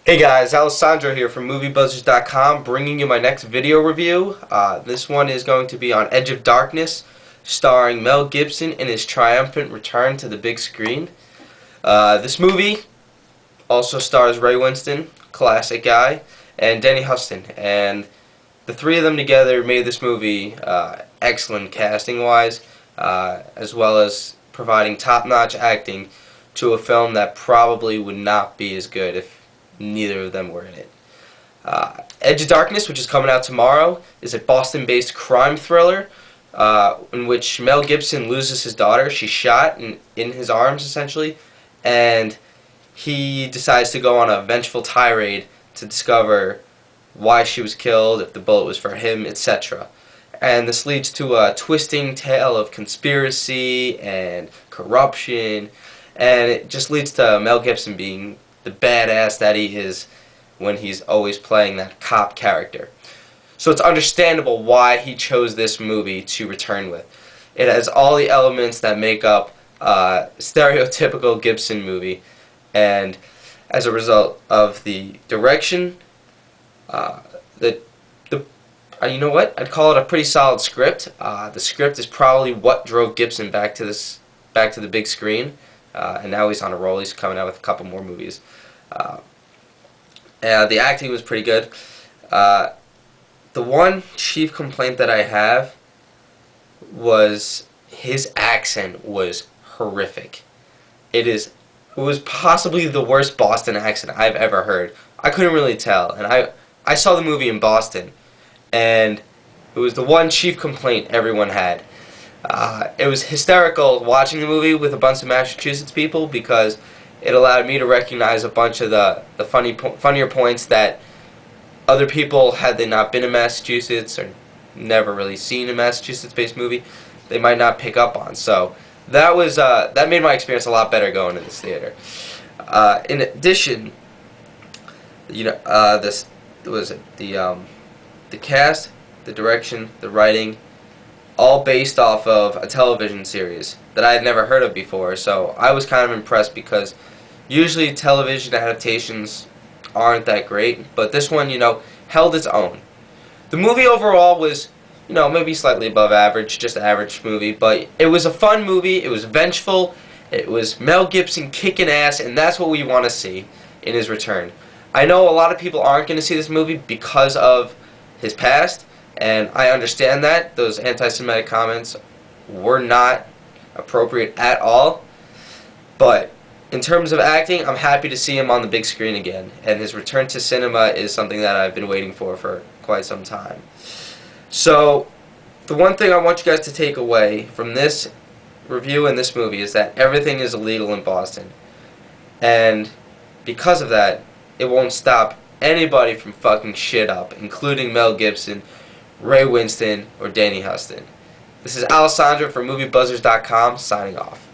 Hey guys, Alessandro here from MovieBuzzers.com, bringing you my next video review. This one is going to be on Edge of Darkness, starring Mel Gibson in his triumphant return to the big screen. This movie also stars Ray Winstone, classic guy, and Danny Huston, and the three of them together made this movie excellent casting-wise, as well as providing top-notch acting to a film that probably would not be as good if neither of them were in it. Edge of Darkness, which is coming out tomorrow, is a Boston-based crime thriller in which Mel Gibson loses his daughter. She's shot in his arms, essentially, and he decides to go on a vengeful tirade to discover why she was killed, if the bullet was for him, etc. And this leads to a twisting tale of conspiracy and corruption, and it just leads to Mel Gibson being the badass that he is when he's always playing that cop character. So it's understandable why he chose this movie to return with. It has all the elements that make up a stereotypical Gibson movie, and as a result of the direction, you know what? I'd call it a pretty solid script. The script is probably what drove Gibson back to the big screen. And now he's on a roll. He's coming out with a couple more movies. The acting was pretty good. The one chief complaint that I have was his accent was horrific. It was possibly the worst Boston accent I've ever heard. I couldn't really tell, and I saw the movie in Boston, and it was the one chief complaint everyone had. It was hysterical watching the movie with a bunch of Massachusetts people because it allowed me to recognize a bunch of the funnier points that other people, had they not been in Massachusetts or never really seen a Massachusetts-based movie, they might not pick up on. So that made my experience a lot better going to this theater. In addition, the cast, the direction, the writing, all based off of a television series that I had never heard of before, so I was kind of impressed because usually television adaptations aren't that great, but this one, held its own. The movie overall was, maybe slightly above average, just average movie, but it was a fun movie, it was vengeful, it was Mel Gibson kicking ass, and that's what we want to see in his return. I know a lot of people aren't going to see this movie because of his past, and I understand that. Those anti-Semitic comments were not appropriate at all. But in terms of acting, I'm happy to see him on the big screen again. And his return to cinema is something that I've been waiting for quite some time. So the one thing I want you guys to take away from this review and this movie is that everything is illegal in Boston. And because of that, it won't stop anybody from fucking shit up, including Mel Gibson, Ray Winstone, or Danny Huston. This is Alessandro from MovieBuzzers.com signing off.